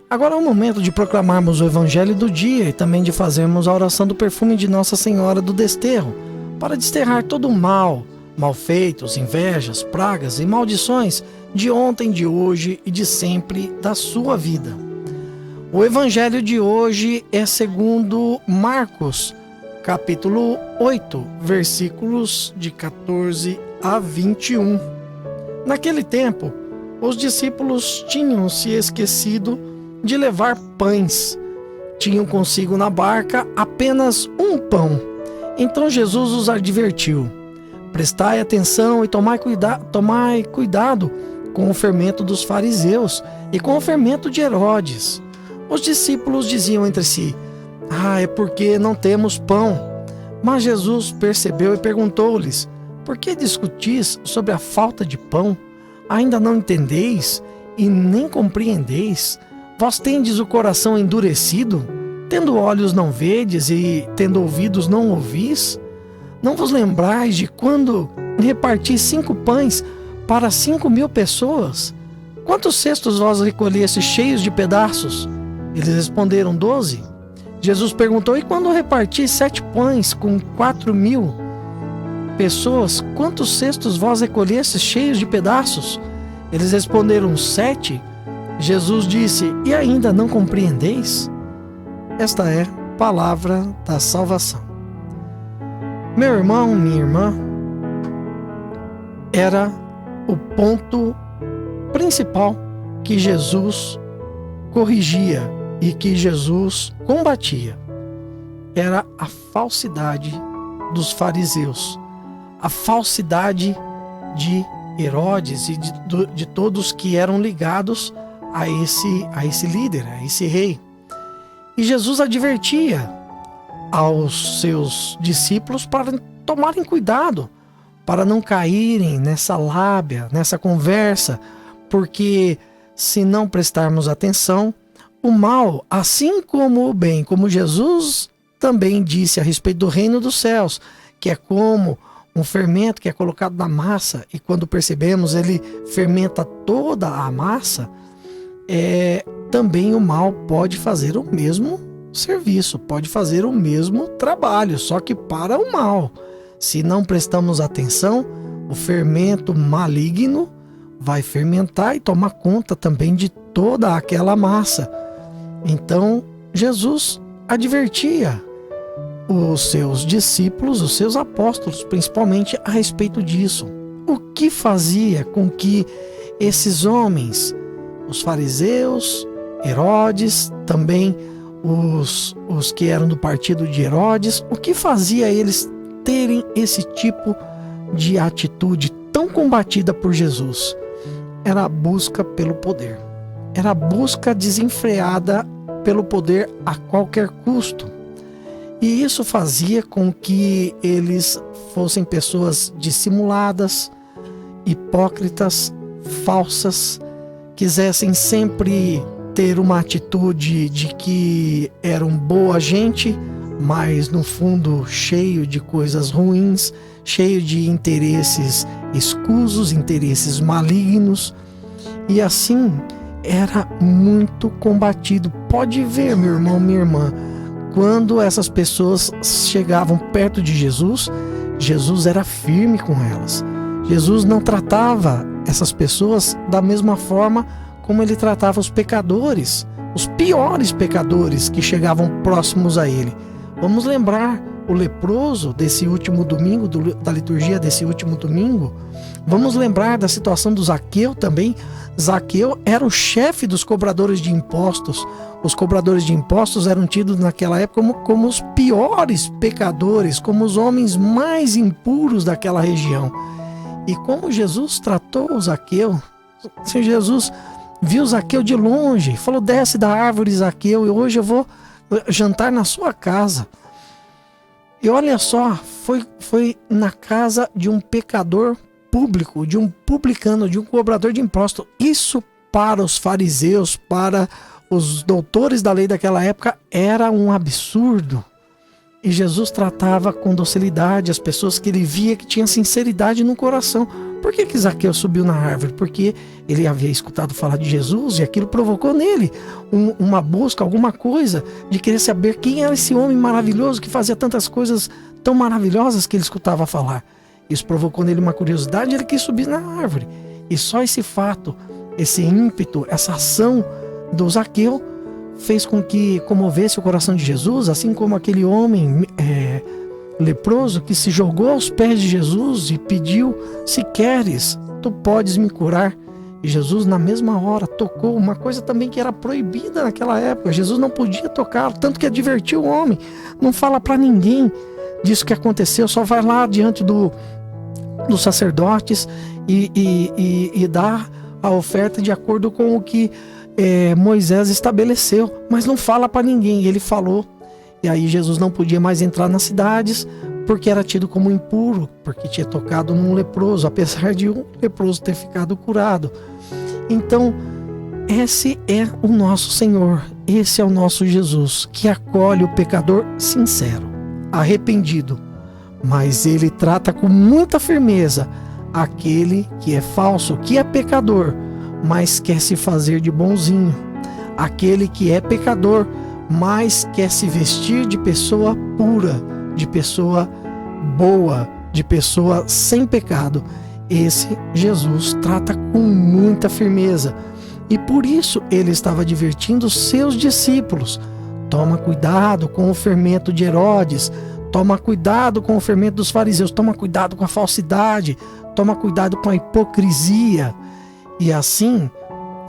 Agora é o momento de proclamarmos o Evangelho do dia e também de fazermos a oração do perfume de Nossa Senhora do Desterro, para desterrar todo o mal, malfeitos, invejas, pragas e maldições de ontem, de hoje e de sempre da sua vida. O Evangelho de hoje é segundo Marcos, capítulo 8, versículos de 14 a 21. Naquele tempo, os discípulos tinham se esquecido de levar pães. Tinham consigo na barca apenas um pão. Então Jesus os advertiu: prestai atenção e tomai cuidado com o fermento dos fariseus e com o fermento de Herodes. Os discípulos diziam entre si: é porque não temos pão. Mas Jesus percebeu e perguntou-lhes: por que discutis sobre a falta de pão? Ainda não entendeis e nem compreendeis? Vós tendes o coração endurecido? Tendo olhos não vedes e tendo ouvidos não ouvis? Não vos lembrais de quando reparti 5 pães para 5.000 pessoas? Quantos cestos vós recolhestes cheios de pedaços? Eles responderam: 12. Jesus perguntou: e quando reparti 7 pães com 4.000 pessoas, quantos cestos vós recolhestes cheios de pedaços? Eles responderam: 7. Jesus disse: e ainda não compreendeis? Esta é a palavra da salvação. Meu irmão, minha irmã, era o ponto principal que Jesus corrigia e que Jesus combatia. Era a falsidade dos fariseus, a falsidade de Herodes e de todos que eram ligados a esse líder, a esse rei. E Jesus advertia aos seus discípulos para tomarem cuidado, para não caírem nessa lábia, nessa conversa, porque se não prestarmos atenção, o mal, assim como o bem, como Jesus também disse a respeito do reino dos céus, que é como um fermento que é colocado na massa e quando percebemos ele fermenta toda a massa, também o mal pode fazer o mesmo serviço, pode fazer o mesmo trabalho, só que para o mal. Se não prestamos atenção, o fermento maligno vai fermentar e tomar conta também de toda aquela massa. Então, Jesus advertia os seus discípulos, os seus apóstolos, principalmente a respeito disso. O que fazia com que esses homens, os fariseus, Herodes, também os que eram do partido de Herodes, o que fazia eles terem esse tipo de atitude tão combatida por Jesus? Era a busca pelo poder. Era a busca desenfreada pelo poder a qualquer custo. E isso fazia com que eles fossem pessoas dissimuladas, hipócritas, falsas, quisessem sempre ter uma atitude de que eram boa gente, mas no fundo cheio de coisas ruins, cheio de interesses escusos, interesses malignos. E assim era muito combatido. Pode ver, meu irmão, minha irmã, quando essas pessoas chegavam perto de Jesus, Jesus era firme com elas. Jesus não tratava essas pessoas da mesma forma como ele tratava os pecadores, os piores pecadores que chegavam próximos a ele. Vamos lembrar o leproso desse último domingo, da liturgia desse último domingo. Vamos lembrar da situação do Zaqueu também. Zaqueu era o chefe dos cobradores de impostos. Os cobradores de impostos eram tidos naquela época como os piores pecadores, como os homens mais impuros daquela região. E como Jesus tratou o Zaqueu, se Jesus viu Zaqueu de longe, falou: desce da árvore, Zaqueu, e hoje eu vou jantar na sua casa. E olha só, foi na casa de um pecador público, de um publicano, de um cobrador de imposto. Isso para os fariseus, para os doutores da lei daquela época, era um absurdo. E Jesus tratava com docilidade as pessoas que ele via que tinham sinceridade no coração. Por que Zaqueu subiu na árvore? Porque ele havia escutado falar de Jesus e aquilo provocou nele uma busca, alguma coisa de querer saber quem era esse homem maravilhoso que fazia tantas coisas tão maravilhosas que ele escutava falar. Isso provocou nele uma curiosidade e ele quis subir na árvore. E só esse fato, esse ímpeto, essa ação do Zaqueu fez com que comovesse o coração de Jesus, assim como aquele homem leproso que se jogou aos pés de Jesus e pediu: se queres, tu podes me curar. E Jesus na mesma hora tocou uma coisa também que era proibida naquela época. Jesus não podia tocar, tanto que advertiu o homem: não fala para ninguém disso que aconteceu, só vai lá diante dos sacerdotes e dá a oferta de acordo com o que Moisés estabeleceu, mas não fala para ninguém. Ele falou, e aí Jesus não podia mais entrar nas cidades porque era tido como impuro, porque tinha tocado num leproso, apesar de um leproso ter ficado curado. Então, esse é o nosso Senhor, esse é o nosso Jesus, que acolhe o pecador sincero, arrependido, mas ele trata com muita firmeza aquele que é falso, que é pecador, mas quer se fazer de bonzinho. Aquele que é pecador, mas quer se vestir de pessoa pura, de pessoa boa, de pessoa sem pecado. Esse Jesus trata com muita firmeza. E por isso ele estava advertindo os seus discípulos: toma cuidado com o fermento de Herodes, toma cuidado com o fermento dos fariseus, toma cuidado com a falsidade, toma cuidado com a hipocrisia. E assim,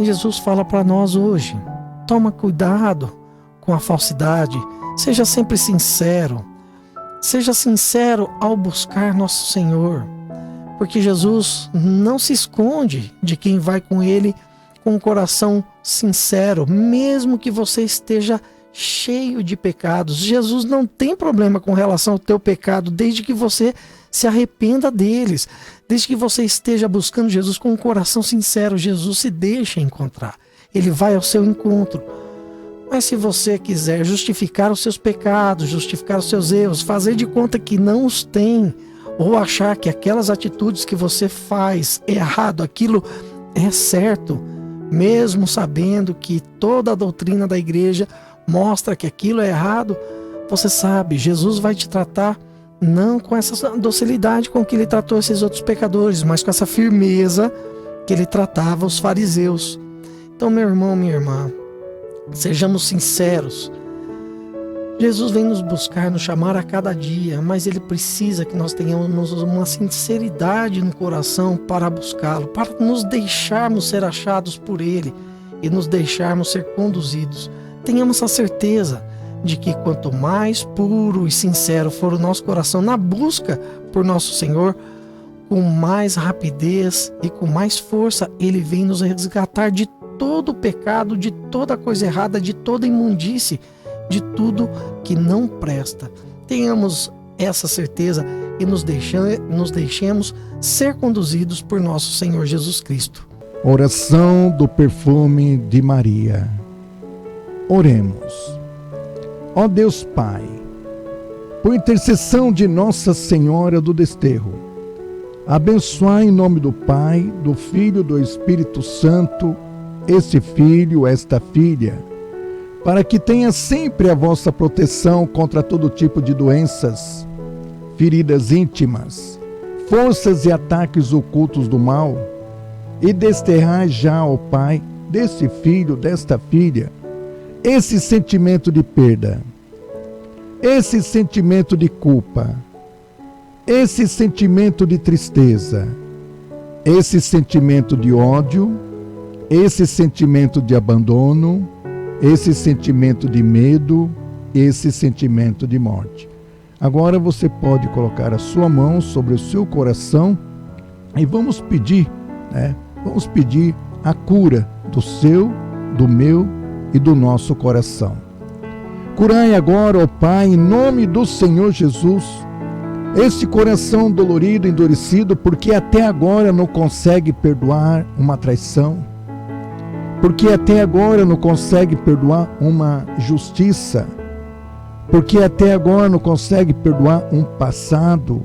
Jesus fala para nós hoje: toma cuidado com a falsidade, seja sempre sincero. Seja sincero ao buscar nosso Senhor, porque Jesus não se esconde de quem vai com Ele com um coração sincero, mesmo que você esteja cheio de pecados. Jesus não tem problema com relação ao teu pecado, desde que você se arrependa deles, desde que você esteja buscando Jesus com um coração sincero. Jesus se deixa encontrar, Ele vai ao seu encontro. Mas se você quiser justificar os seus pecados, justificar os seus erros, fazer de conta que não os tem, ou achar que aquelas atitudes que você faz errado, aquilo é certo, mesmo sabendo que toda a doutrina da igreja mostra que aquilo é errado, você sabe, Jesus vai te tratar não com essa docilidade com que Ele tratou esses outros pecadores, mas com essa firmeza que Ele tratava os fariseus. Então, meu irmão, minha irmã, sejamos sinceros. Jesus vem nos buscar, nos chamar a cada dia, mas Ele precisa que nós tenhamos uma sinceridade no coração para buscá-lo, para nos deixarmos ser achados por Ele e nos deixarmos ser conduzidos. Tenhamos a certeza de que quanto mais puro e sincero for o nosso coração na busca por nosso Senhor, com mais rapidez e com mais força Ele vem nos resgatar de todo o pecado, de toda coisa errada, de toda imundície, de tudo que não presta. Tenhamos essa certeza e nos deixemos ser conduzidos por nosso Senhor Jesus Cristo. Oração do perfume de Maria. Oremos. Ó Deus Pai, por intercessão de Nossa Senhora do Desterro, abençoai em nome do Pai, do Filho e do Espírito Santo este filho, esta filha, para que tenha sempre a vossa proteção contra todo tipo de doenças, feridas íntimas, forças e ataques ocultos do mal, e desterrai já, ó Pai, desse filho, desta filha, esse sentimento de perda, esse sentimento de culpa, esse sentimento de tristeza, esse sentimento de ódio, esse sentimento de abandono, esse sentimento de medo, esse sentimento de morte. Agora você pode colocar a sua mão sobre o seu coração e vamos pedir, Vamos pedir a cura do seu, do meu e do nosso coração. Curai agora, ó Pai, em nome do Senhor Jesus, esse coração dolorido, endurecido, porque até agora não consegue perdoar uma traição, porque até agora não consegue perdoar uma justiça, Porque até agora não consegue perdoar um passado.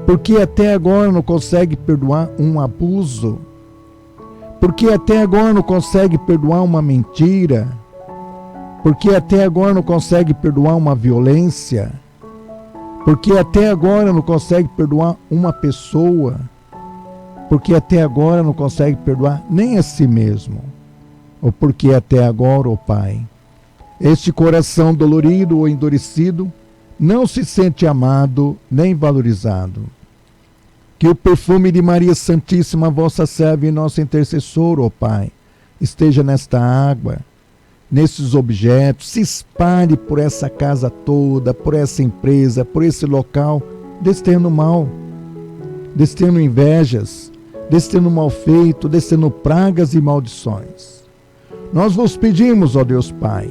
Porque até agora não consegue perdoar um abuso. Porque até agora não consegue perdoar uma mentira. Porque até agora não consegue perdoar uma violência. Porque até agora não consegue perdoar uma pessoa. Porque até agora não consegue perdoar nem a si mesmo. Ou porque até agora, ó Pai, este coração dolorido ou endurecido não se sente amado nem valorizado. Que o perfume de Maria Santíssima, vossa serva e nossa intercessora, ó Pai, esteja nesta água, nesses objetos, se espalhe por essa casa toda, por essa empresa, por esse local, descendo mal, descendo invejas, descendo mal feito, descendo pragas e maldições. Nós vos pedimos, ó Deus Pai,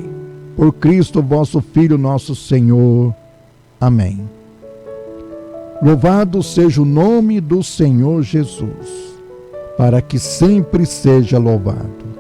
por Cristo vosso Filho, nosso Senhor. Amém. Louvado seja o nome do Senhor Jesus, para que sempre seja louvado.